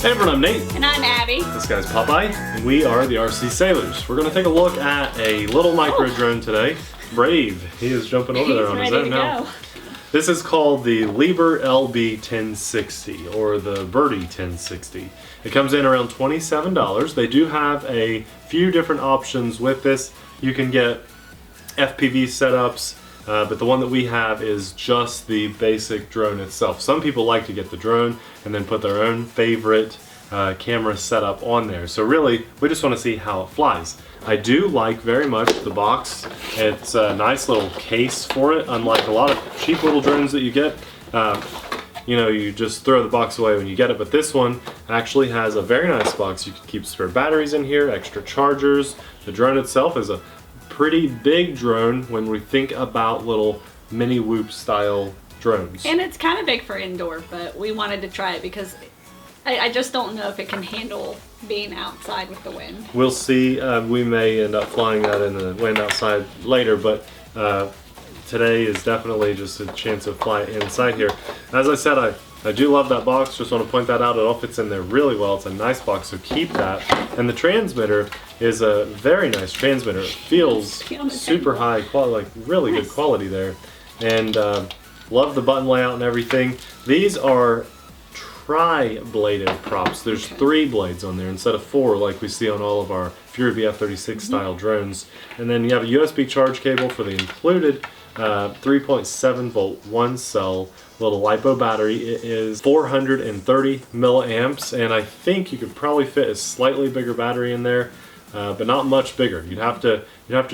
Hey everyone, I'm Nate. And I'm Abby. This guy's Popeye, and we are the RC Sailors. We're going to take a look at a little micro drone today. Brave, he is jumping over there on his own now. This is called the Lieber LB1060, or the Birdie 1060. It comes in around $27. They do have a few different options with this. You can get FPV setups, but the one that we have is just the basic drone itself. Some people like to get the drone and then put their own favorite camera setup on there. So really, we just want to see how it flies. I do like very much the box. It's a nice little case for it, unlike a lot of cheap little drones that you get. You know, you just throw the box away when you get it, but this one actually has a very nice box. You can keep spare batteries in here, extra chargers. The drone itself is a pretty big drone when we think about little mini Whoop style drones. And it's kind of big for indoor, but we wanted to try it because I just don't know if it can handle being outside with the wind. We'll see. We may end up flying that in the wind outside later, but today is definitely just a chance of flying inside here. As I said, I do love that box. Just want to point that out. It all fits in there really well. It's a nice box, so keep that. And the transmitter is a very nice transmitter. It feels super high quality, like really good quality there. And love the button layout and everything. These are tri-bladed props. There's 3 blades on there instead of 4 like we see on all of our Fury BF36 style drones. And then you have a USB charge cable for the included 3.7 volt 1 cell little LiPo battery. It is 430 milliamps, and I think you could probably fit a slightly bigger battery in there, but not much bigger. You'd have to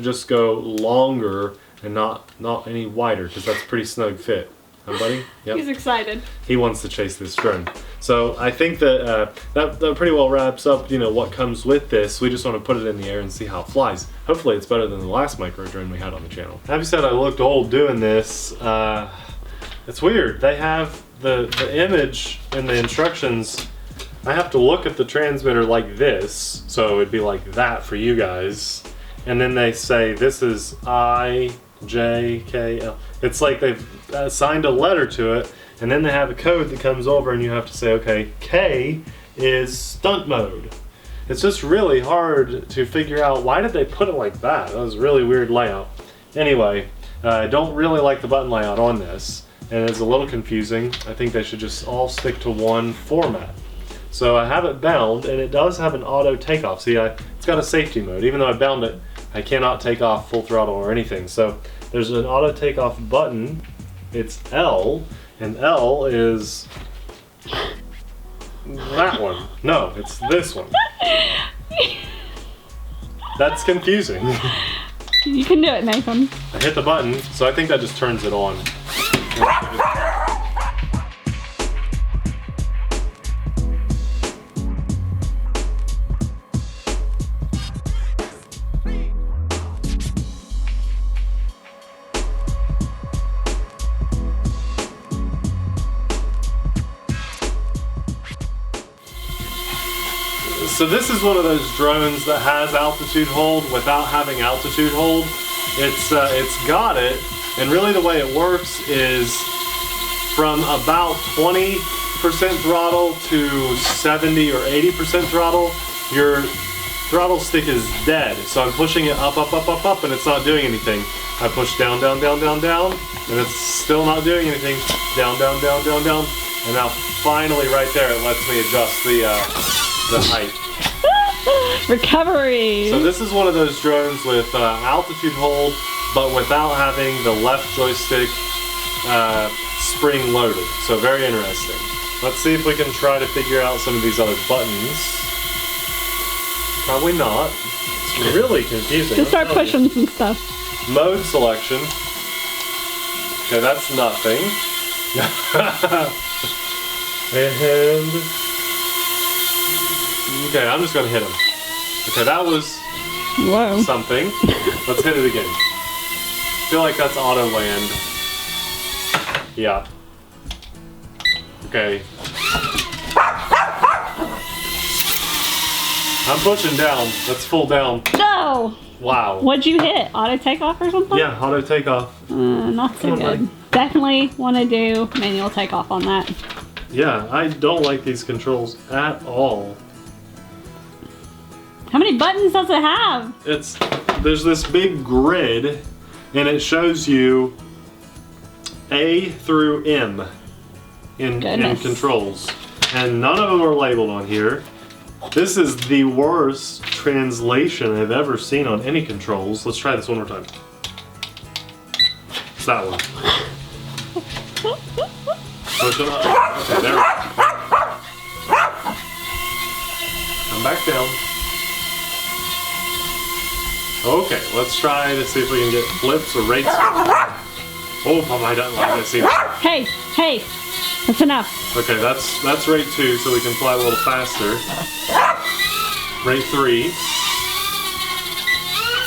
just go longer and not any wider, because that's a pretty snug fit. Huh, buddy? Yep. He's excited. He wants to chase this drone. So I think that that pretty well wraps up, you know, what comes with this. We just want to put it in the air and see how it flies. Hopefully it's better than the last micro drone we had on the channel. Abby said I looked old doing this. It's weird. They have the image in the instructions. I have to look at the transmitter like this, so it'd be like that for you guys. And then they say this is IJKL. It's like they've assigned a letter to it, and then they have a code that comes over and you have to say, okay, K is stunt mode. It's just really hard to figure out why did they put it like that. That was a really weird layout. Anyway, I don't really like the button layout on this, and it's a little confusing. I think they should just all stick to one format. So I have it bound, and it does have an auto takeoff. See, it's got a safety mode. Even though I bound it, I cannot take off full throttle or anything. So there's an auto takeoff button. It's L, and L is that one. No, it's this one. That's confusing. You can do it, Nathan. I hit the button, so I think that just turns it on. So this is one of those drones that has altitude hold without having altitude hold. It's got it, and really the way it works is from about 20% throttle to 70 or 80% throttle, your throttle stick is dead. So I'm pushing it up, up, up, up, up, and it's not doing anything. I push down, down, down, down, down, and it's still not doing anything. Down, down, down, down, down, and now finally right there it lets me adjust the height. Recovery! So this is one of those drones with altitude hold, but without having the left joystick spring loaded. So very interesting. Let's see if we can try to figure out some of these other buttons. Probably not. It's really confusing. Just start pushing some stuff. Mode selection. Okay, that's nothing. And okay, I'm just gonna hit him. Okay, that was something. Let's hit it again. I feel like that's auto land. Yeah. Okay. I'm pushing down. That's full down. No! Wow. What'd you hit? Auto takeoff or something? Yeah, auto takeoff. Not so good. Definitely want to do manual takeoff on that. Yeah, I don't like these controls at all. How many buttons does it have? There's this big grid, and it shows you A through M in controls. And none of them are labeled on here. This is the worst translation I've ever seen on any controls. Let's try this one more time. It's that one. Push it up. Okay, there we go. Come back down. Okay, let's try to see if we can get flips or rates. Oh, I don't like this either. Hey, hey, that's enough. Okay, that's rate 2, so we can fly a little faster. Rate 3.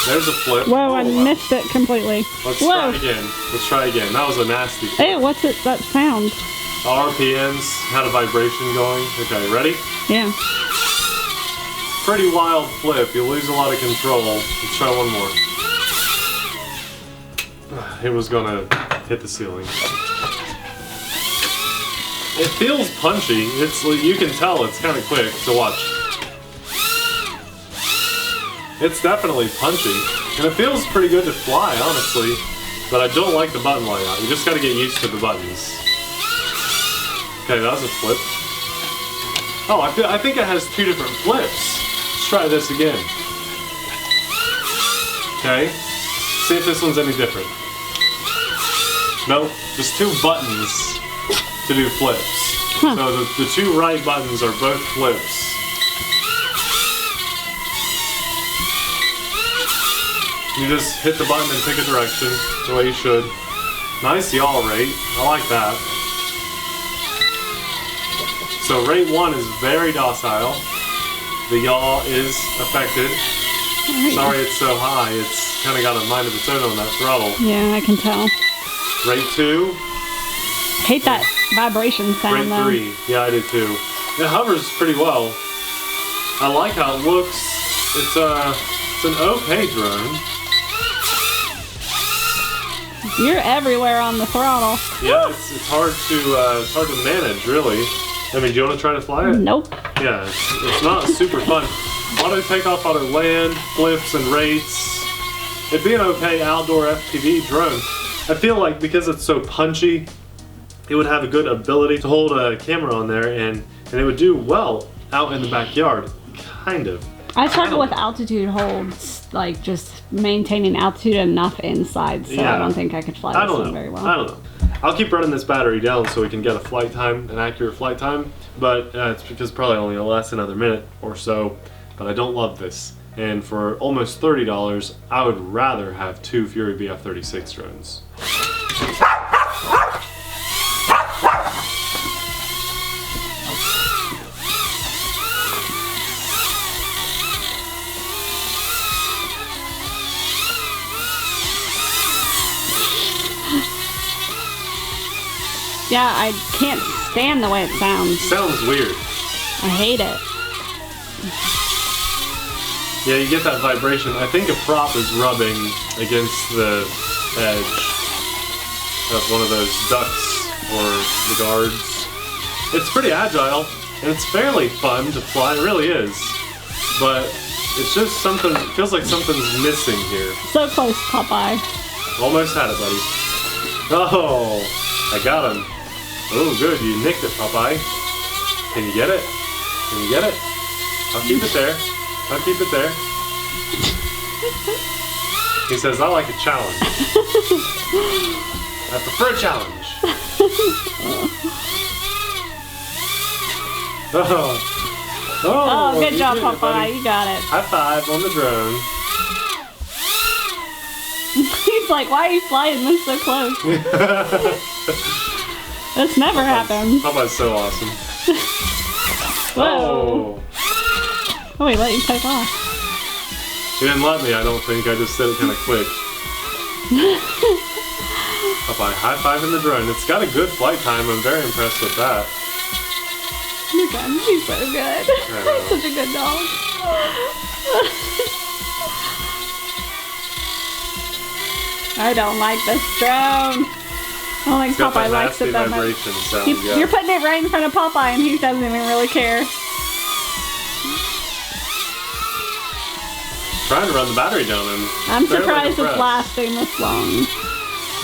There's a flip. Whoa, I missed it completely. Let's try again. Let's try again. That was a nasty flip. Hey, what's that sound? RPMs had a vibration going. Okay, ready? Yeah. Pretty wild flip. You lose a lot of control. Let's try one more. It was gonna hit the ceiling. It feels punchy. You can tell it's kind of quick to watch. It's definitely punchy, and it feels pretty good to fly, honestly. But I don't like the button layout. You just got to get used to the buttons. Okay, that was a flip. Oh, I think it has 2 different flips. Let's try this again. Okay, see if this one's any different. Nope, just 2 buttons to do flips. So the 2 right buttons are both flips. You just hit the button and pick a direction, the way you should. Nice yaw rate, I like that. So rate 1 is very docile. The yaw is affected. Sorry it's so high, it's kind of got a mind of its own on that throttle. Yeah, I can tell. Rate 2. Hate that vibration sound though. Rate 3, yeah I do too. It hovers pretty well. I like how it looks. It's an okay drone. You're everywhere on the throttle. Yeah, it's hard to manage, really. I mean, do you want to try to fly it? Nope. Yeah, it's not super fun. Auto takeoff, auto land, flips and rates. It'd be an okay outdoor FPV drone. I feel like because it's so punchy, it would have a good ability to hold a camera on there, and it would do well out in the backyard, kind of. I struggle with altitude holds, like just maintaining altitude enough inside, so I don't think I could fly this one very well. I don't know. I'll keep running this battery down so we can get a flight time, an accurate flight time, but it's because probably only it'll last another minute or so, but I don't love this. And for almost $30, I would rather have 2 Fury BF-36 drones. Yeah, I can't stand the way it sounds. Sounds weird. I hate it. Yeah, you get that vibration. I think a prop is rubbing against the edge of one of those ducts or the guards. It's pretty agile, and it's fairly fun to fly. It really is. But it's just something, it feels like something's missing here. So close, Popeye. Almost had it, buddy. Oh, I got him. Oh, good, you nicked it, Popeye. Can you get it? Can you get it? I'll keep it there. I'll keep it there. He says, I like a challenge. I prefer a challenge. Oh, good job, Popeye. You got it. High five on the drone. He's like, why are you flying this so close? This never happens. Popeye's so awesome. Whoa. Oh, he let you take off. He didn't let me, I don't think. I just said it kind of quick. Popeye, high five in the drone. It's got a good flight time. I'm very impressed with that. Look at him. He's so good. He's such a good dog. I don't like this drone. I don't think It's got Popeye that likes nasty it that much. vibration sound, yeah. You're putting it right in front of Popeye and he doesn't even really care. Trying to run the battery down and I'm surprised it's lasting this long.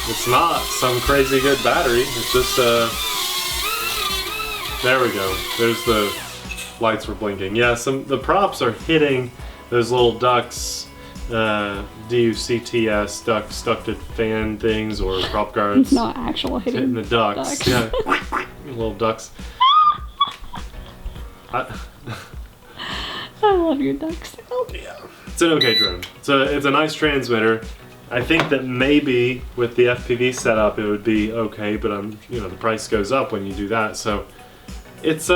It's not some crazy good battery. It's just there we go. There's the lights were blinking. Yeah, the props are hitting those little ducts, DUCTS, ducted fan things, or prop guards. It's not actual hitting the ducts. Yeah, little ducks. I love your duck sound. Yeah, it's an okay drone. It's a nice transmitter. I think that maybe with the FPV setup it would be okay, but the price goes up when you do that. So it's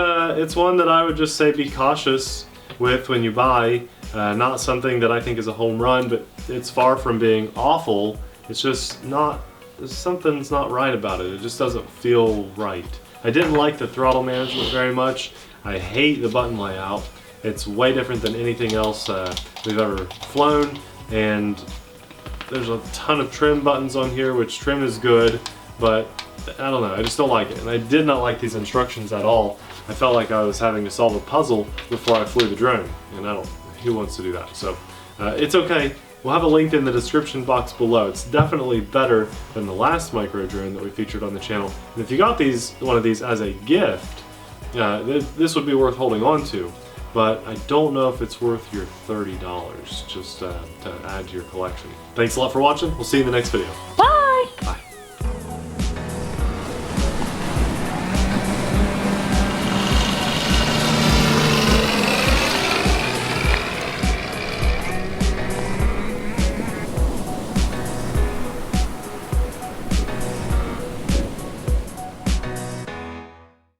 one that I would just say be cautious with when you buy. Not something that I think is a home run, but it's far from being awful. It's just not, something's not right about it. It just doesn't feel right. I didn't like the throttle management very much. I hate the button layout. It's way different than anything else we've ever flown, and there's a ton of trim buttons on here, which trim is good, but I don't know, I just don't like it. And I did not like these instructions at all. I felt like I was having to solve a puzzle before I flew the drone, and who wants to do that? So it's okay. We'll have a link in the description box below. It's definitely better than the last micro drone that we featured on the channel. And if you got one of these as a gift, this would be worth holding on to. But I don't know if it's worth your $30 just to add to your collection. Thanks a lot for watching. We'll see you in the next video. Bye!